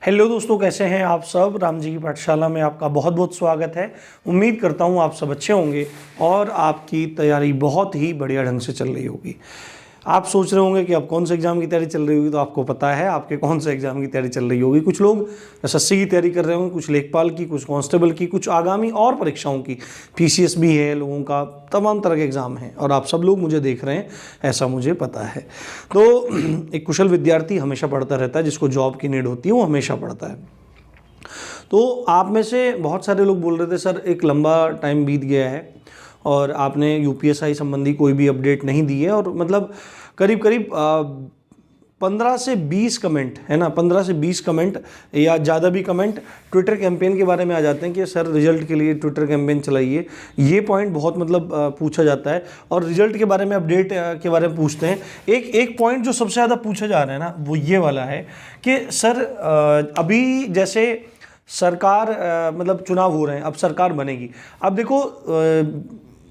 Hello दोस्तों, कैसे हैं आप सब। राम जी की पाठशाला में आपका बहुत बहुत स्वागत है। उम्मीद करता हूं आप सब अच्छे होंगे और आपकी तैयारी बहुत ही बढ़िया ढंग से चल रही होगी। आप सोच रहे होंगे कि अब कौन से एग्ज़ाम की तैयारी चल रही होगी, तो आपको पता है आपके कौन से एग्ज़ाम की तैयारी चल रही होगी। कुछ लोग एसएससी की तैयारी कर रहे होंगे, कुछ लेखपाल की, कुछ कांस्टेबल की, कुछ आगामी और परीक्षाओं की, पीसीएस भी है लोगों का, तमाम तरह के एग्ज़ाम हैं और आप सब लोग मुझे देख रहे हैं, ऐसा मुझे पता है। तो एक कुशल विद्यार्थी हमेशा पढ़ता रहता है, जिसको जॉब की नीड होती है वो हमेशा पढ़ता है। तो आप में से बहुत सारे लोग बोल रहे थे सर एक लंबा टाइम बीत गया है और आपने यूपीएसआई संबंधी कोई भी अपडेट नहीं दी है, और मतलब करीब करीब 15 से 20 कमेंट है ना, 15 से 20 कमेंट या ज़्यादा भी कमेंट ट्विटर कैंपेन के बारे में आ जाते हैं कि सर रिजल्ट के लिए ट्विटर कैंपेन चलाइए। ये पॉइंट बहुत मतलब पूछा जाता है और रिजल्ट के बारे में अपडेट के बारे में पूछते हैं। एक पॉइंट जो सबसे ज़्यादा पूछा जा रहा है ना, वो ये वाला है कि सर अभी जैसे सरकार मतलब चुनाव हो रहे हैं, अब सरकार बनेगी। अब देखो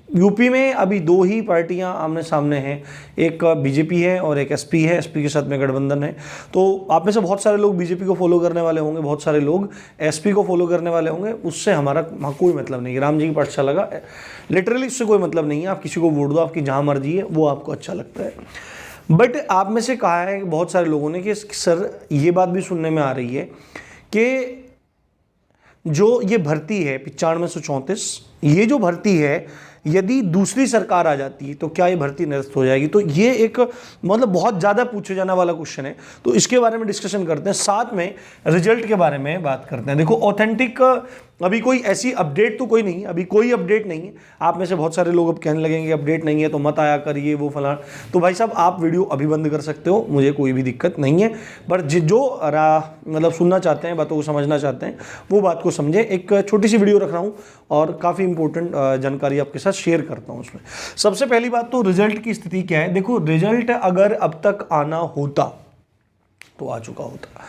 यूपी में अभी दो ही पार्टियां आमने सामने हैं, एक बीजेपी है और एक एसपी है। एसपी के साथ में गठबंधन है। तो आप में से बहुत सारे लोग बीजेपी को फॉलो करने वाले होंगे, बहुत सारे लोग एसपी को फॉलो करने वाले होंगे। उससे हमारा कोई मतलब नहीं है। राम जी की पाठशाला का लिटरली उससे कोई मतलब नहीं है। आप किसी को वोट दो, आपकी जहाँ मर्जी है, वो आपको अच्छा लगता है। बट आप में से कहा है बहुत सारे लोगों ने कि सर ये बात भी सुनने में आ रही है कि जो ये भर्ती है 9534, ये जो भर्ती है यदि दूसरी सरकार आ जाती है तो क्या ये भर्ती निरस्त हो जाएगी। तो ये एक मतलब बहुत ज़्यादा पूछे जाने वाला क्वेश्चन है। तो इसके बारे में डिस्कशन करते हैं, साथ में रिजल्ट के बारे में बात करते हैं। देखो ऑथेंटिक अभी कोई ऐसी अपडेट तो कोई नहीं, अभी कोई अपडेट नहीं है। आप में से बहुत सारे लोग अब कहने लगेंगे अपडेट नहीं है तो मत आया करिए वो फलाना। तो भाई साहब आप वीडियो अभी बंद कर सकते हो, मुझे कोई भी दिक्कत नहीं है। पर जो मतलब सुनना चाहते हैं, बातों को समझना चाहते हैं, वो बात को समझें। एक छोटी सी वीडियो रख रहा हूँ और काफ़ी इंपॉर्टेंट जानकारी आपके साथ शेयर करता हूँ उसमें। सबसे पहली बात तो रिजल्ट की स्थिति क्या है। देखो रिजल्ट अगर अब तक आना होता तो आ चुका होता।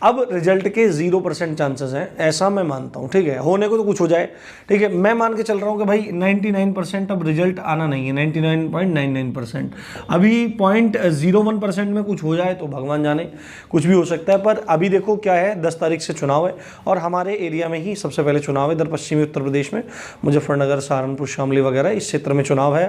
अब रिजल्ट के 0% चांसेस हैं, ऐसा मैं मानता हूँ। ठीक है, होने को तो कुछ हो जाए। ठीक है, मैं मान के चल रहा हूँ कि भाई 99% अब रिजल्ट आना नहीं है, 99.99%। अभी 0.01% में कुछ हो जाए तो भगवान जाने, कुछ भी हो सकता है। पर अभी देखो क्या है, 10 तारीख से चुनाव है और हमारे एरिया में ही सबसे पहले चुनाव है, इधर पश्चिमी उत्तर प्रदेश में, मुजफ्फरनगर, सहारनपुर, शामली वगैरह इस क्षेत्र में चुनाव है।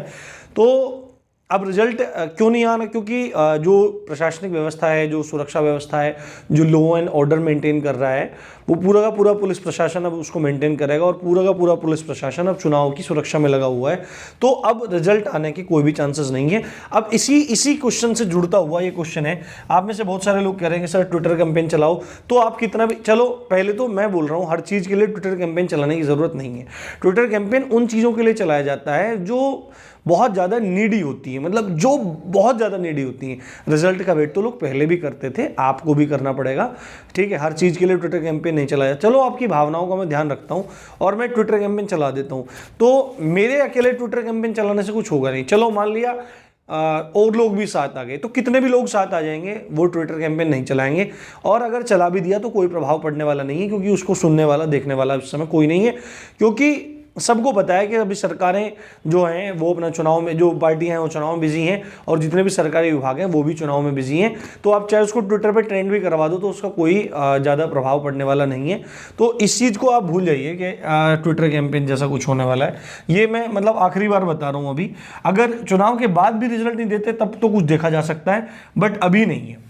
तो अब रिजल्ट क्यों नहीं आना, क्योंकि जो प्रशासनिक व्यवस्था है, जो सुरक्षा व्यवस्था है, जो लॉ एंड ऑर्डर मेंटेन कर रहा है, वो पूरा का पूरा पुलिस प्रशासन अब उसको मेंटेन करेगा और पूरा का पूरा पुलिस प्रशासन अब चुनाव की सुरक्षा में लगा हुआ है। तो अब रिजल्ट आने के कोई भी चांसेस नहीं है। अब इसी क्वेश्चन से जुड़ता हुआ ये क्वेश्चन है। आप में से बहुत सारे लोग कह रहे हैं सर ट्विटर कैंपेन चलाओ, तो आप कितना भी चलो। पहले तो मैं बोल रहा हूँ हर चीज़ के लिए ट्विटर कैंपेन चलाने की ज़रूरत नहीं है। ट्विटर कैंपेन उन चीज़ों के लिए चलाया जाता है जो बहुत ज़्यादा नीडी होती है, मतलब जो बहुत ज़्यादा नीडी होती हैं। रिजल्ट का वेट तो लोग पहले भी करते थे, आपको भी करना पड़ेगा। ठीक है, हर चीज़ के लिए ट्विटर कैंपेन नहीं चलाया। चलो आपकी भावनाओं का मैं ध्यान रखता हूँ और मैं ट्विटर कैंपेन चला देता हूँ। तो मेरे अकेले ट्विटर कैंपेन चलाने से कुछ होगा नहीं। चलो मान लिया और लोग भी साथ आ गए, तो कितने भी लोग साथ आ जाएंगे वो ट्विटर कैंपेन नहीं चलाएंगे। और अगर चला भी दिया तो कोई प्रभाव पड़ने वाला नहीं है, क्योंकि उसको सुनने वाला, देखने वाला इस समय कोई नहीं है। क्योंकि सबको पता है कि अभी सरकारें जो हैं वो अपना चुनाव में, जो पार्टियां हैं वो चुनाव में बिजी हैं और जितने भी सरकारी विभाग हैं वो भी चुनाव में बिजी हैं। तो आप चाहे उसको ट्विटर पे ट्रेंड भी करवा दो तो उसका कोई ज़्यादा प्रभाव पड़ने वाला नहीं है। तो इस चीज़ को आप भूल जाइए कि ट्विटर कैंपेन जैसा कुछ होने वाला है। ये मैं मतलब आखिरी बार बता रहा हूँ। अभी अगर चुनाव के बाद भी रिजल्ट नहीं देते तब तो कुछ देखा जा सकता है, बट अभी नहीं है।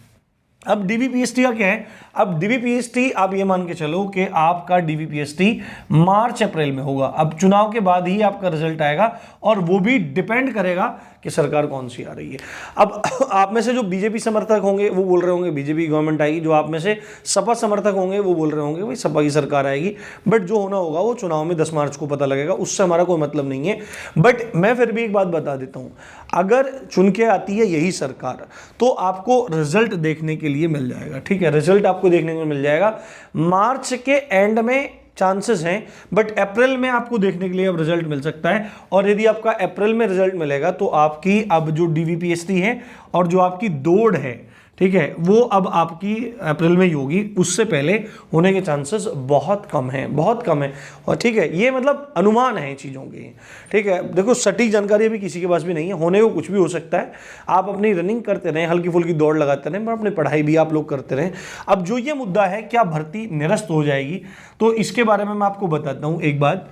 अब डीवीपीएसटी का क्या है। अब डीवीपीएसटी आप ये मान के चलो कि आपका डीवीपीएसटी मार्च अप्रैल में होगा। अब चुनाव के बाद ही आपका रिजल्ट आएगा और वो भी डिपेंड करेगा कि सरकार कौन सी आ रही है। अब आप में से जो बीजेपी समर्थक होंगे वो बोल रहे होंगे बीजेपी गवर्नमेंट आएगी, जो आप में से सपा समर्थक होंगे वो बोल रहे होंगे भाई सपा की सरकार आएगी। बट जो होना होगा वो चुनाव में 10 मार्च को पता लगेगा, उससे हमारा कोई मतलब नहीं है। बट मैं फिर भी एक बात बता देता हूँ, अगर चुन के आती है यही सरकार तो आपको रिजल्ट देखने के लिए मिल जाएगा। ठीक है, रिजल्ट आपको देखने को मिल जाएगा। मार्च के एंड में चांसेस हैं, बट अप्रैल में आपको देखने के लिए अब रिजल्ट मिल सकता है। और यदि आपका अप्रैल में रिजल्ट मिलेगा तो आपकी अब जो डीवीपीएसटी है और जो आपकी दौड़ है, ठीक है, वो अब आपकी अप्रैल में ही होगी, उससे पहले होने के चांसेस बहुत कम हैं, बहुत कम है। और ठीक है, ये मतलब अनुमान है चीज़ों के, ठीक है। देखो सटीक जानकारी अभी किसी के पास भी नहीं है, होने को कुछ भी हो सकता है। आप अपनी रनिंग करते रहें, हल्की फुल्की दौड़ लगाते रहें, पर अपनी पढ़ाई भी आप लोग करते रहें। अब जो ये मुद्दा है क्या भर्ती निरस्त हो जाएगी, तो इसके बारे में मैं आपको बताता हूँ एक बात।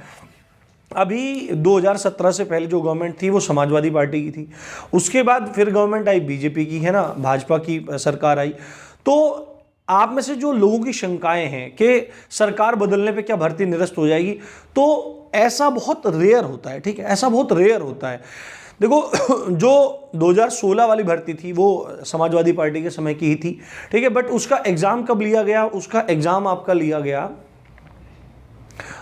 अभी 2017 से पहले जो गवर्नमेंट थी वो समाजवादी पार्टी की थी, उसके बाद फिर गवर्नमेंट आई बीजेपी की, है ना, भाजपा की सरकार आई। तो आप में से जो लोगों की शंकाएं हैं कि सरकार बदलने पे क्या भर्ती निरस्त हो जाएगी, तो ऐसा बहुत रेयर होता है, ठीक है, ऐसा बहुत रेयर होता है। देखो जो 2016 वाली भर्ती थी वो समाजवादी पार्टी के समय की ही थी, ठीक है, बट उसका एग्ज़ाम कब लिया गया, उसका एग्ज़ाम आपका लिया गया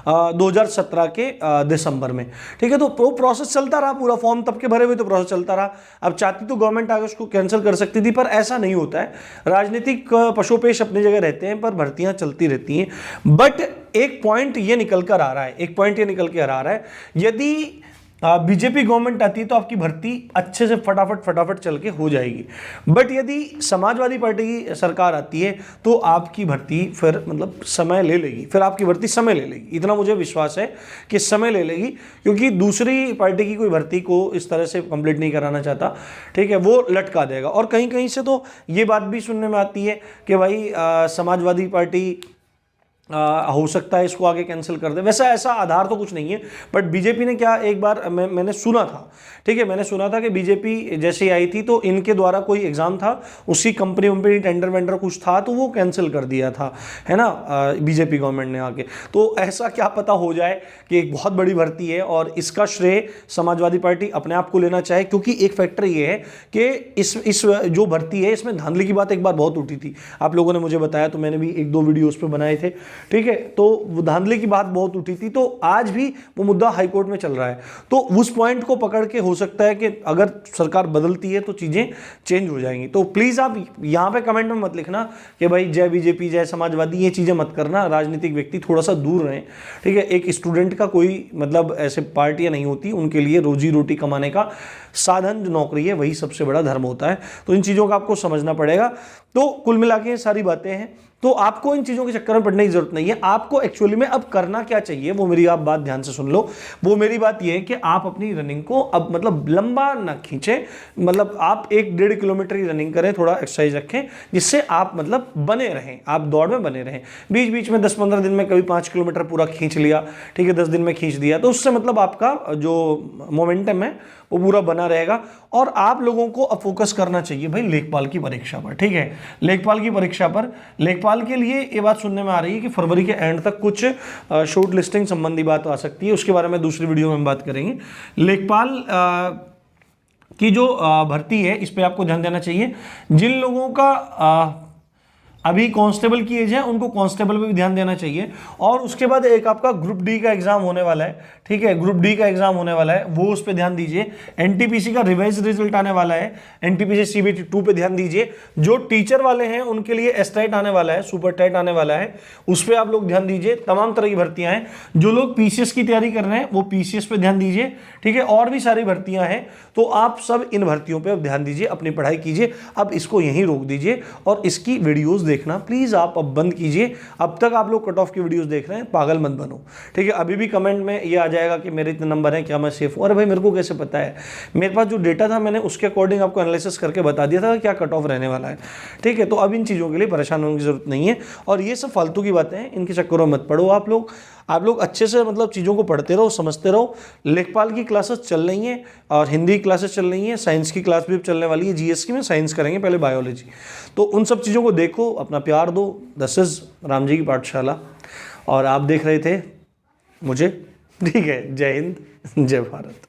2017 के दिसंबर में, ठीक है। तो वो प्रोसेस चलता रहा, पूरा फॉर्म तब के भरे हुए तो प्रोसेस चलता रहा। अब चाहती तो गवर्नमेंट आगे उसको कैंसिल कर सकती थी, पर ऐसा नहीं होता है। राजनीतिक पशुपेश अपनी जगह रहते हैं, पर भर्तियां चलती रहती हैं। बट एक पॉइंट ये निकल कर आ रहा है, एक पॉइंट ये निकल कर आ रहा है, यदि बीजेपी गवर्नमेंट आती है तो आपकी भर्ती अच्छे से फटाफट चल के हो जाएगी। बट यदि समाजवादी पार्टी की सरकार आती है तो आपकी भर्ती फिर मतलब समय ले लेगी, फिर आपकी भर्ती समय ले लेगी, इतना मुझे विश्वास है कि समय ले लेगी, क्योंकि दूसरी पार्टी की कोई भर्ती को इस तरह से कंप्लीट नहीं कराना चाहता, ठीक है, वो लटका देगा। और कहीं कहीं से तो ये बात भी सुनने में आती है कि भाई समाजवादी पार्टी हो सकता है इसको आगे कैंसिल कर दे। वैसा ऐसा आधार तो कुछ नहीं है, बट बीजेपी ने क्या एक बार मैंने सुना था, ठीक है, मैंने सुना था कि बीजेपी जैसे ही आई थी तो इनके द्वारा कोई एग्ज़ाम था, उसी कंपनी वंपनी टेंडर वेंडर कुछ था तो वो कैंसिल कर दिया था, है ना, बीजेपी गवर्नमेंट ने आके। तो ऐसा क्या पता हो जाए कि एक बहुत बड़ी भर्ती है और इसका श्रेय समाजवादी पार्टी अपने आप को लेना चाहे, क्योंकि एक फैक्टर ये है कि इस जो भर्ती है इसमें धांधली की बात एक बार बहुत उठी थी, आप लोगों ने मुझे बताया, तो मैंने भी 1-2 वीडियो उस पर बनाए थे, ठीक है। तो वो धांधली की बात बहुत उठी थी, तो आज भी वो मुद्दा हाईकोर्ट में चल रहा है। तो उस पॉइंट को पकड़ के हो सकता है कि अगर सरकार बदलती है तो चीजें चेंज हो जाएंगी। तो प्लीज आप यहां पे कमेंट में मत लिखना कि भाई जय बीजेपी जय समाजवादी, ये चीजें मत करना। राजनीतिक व्यक्ति थोड़ा सा दूर रहें, ठीक है। एक स्टूडेंट का कोई मतलब ऐसे पार्टियां नहीं होती, उनके लिए रोजी रोटी कमाने का साधन जो नौकरी है वही सबसे बड़ा धर्म होता है। तो इन चीज़ों का आपको समझना पड़ेगा। तो कुल मिला के सारी बातें हैं, तो आपको इन चीज़ों के चक्कर में पड़ने की जरूरत नहीं है। आपको एक्चुअली में अब करना क्या चाहिए वो मेरी आप बात ध्यान से सुन लो। वो मेरी बात ये है कि आप अपनी रनिंग को अब मतलब लंबा ना खींचें, मतलब आप 1-1.5 किलोमीटर की रनिंग करें, थोड़ा एक्सरसाइज रखें, जिससे आप मतलब बने रहें, आप दौड़ में बने रहें। बीच बीच में 10-15 दिन में कभी 5 किलोमीटर पूरा खींच लिया, ठीक है, 10 दिन में खींच दिया, तो उससे मतलब आपका जो मोमेंटम है वो पूरा बना रहेगा। और आप लोगों को अब फोकस करना चाहिए भाई लेखपाल की परीक्षा पर, ठीक है। लेखपाल की परीक्षा पर, लेखपाल के लिए ये बात सुनने में आ रही है कि फरवरी के एंड तक कुछ शॉर्ट लिस्टिंग संबंधी बात आ सकती है, उसके बारे में दूसरी वीडियो में बात करेंगे। लेखपाल की जो भर्ती है इस पर आपको ध्यान देना चाहिए। जिन लोगों का अभी कांस्टेबल की एज है उनको कांस्टेबल पे भी ध्यान देना चाहिए। और उसके बाद एक आपका ग्रुप डी का एग्जाम होने वाला है, ठीक है, ग्रुप डी का एग्जाम होने वाला है, वो उस पर ध्यान दीजिए। एनटीपीसी का रिवाइज रिजल्ट आने वाला है, एनटीपीसी सीबीटी 2 पे ध्यान दीजिए। जो टीचर वाले हैं उनके लिए एसटेट आने वाला है, सुपर टेट आने वाला है, उस पर आप लोग ध्यान दीजिए। तमाम तरह की भर्तियां हैं, जो लोग पीसीएस की तैयारी कर रहे हैं वो पीसीएस पे ध्यान दीजिए, ठीक है। और भी सारी भर्तियां हैं, तो आप सब इन भर्तियों पर अब ध्यान दीजिए, अपनी पढ़ाई कीजिए। अब इसको यहीं रोक दीजिए और इसकी वीडियोज देखना प्लीज आप अब बंद कीजिए। अब तक आप लोग कट ऑफ की वीडियोस देख रहे हैं, पागल मत बनो, ठीक है। अभी भी कमेंट में ये आ जाएगा कि मेरे इतने नंबर हैं, क्या मैं सेफ हूं? अरे भाई मेरे को कैसे पता है? मेरे पास जो डेटा था मैंने उसके अकॉर्डिंग आपको एनालिसिस करके बता दिया था क्या कट ऑफ रहने वाला है, ठीक है। तो अब इन चीज़ों के लिए परेशान होने की जरूरत नहीं है। और ये सब फालतू की बातें हैं, इनके चक्करों में मत पड़ो आप लोग अच्छे से मतलब चीज़ों को पढ़ते रहो, समझते रहो। लेखपाल की क्लासेस चल रही हैं और हिंदी क्लासेस चल रही हैं, साइंस की क्लास भी चलने वाली है। जीएस की में साइंस करेंगे, पहले बायोलॉजी। तो उन सब चीज़ों को देखो, अपना प्यार दो। दिस इज राम जी की पाठशाला और आप देख रहे थे मुझे, ठीक है। जय हिंद, जय भारत।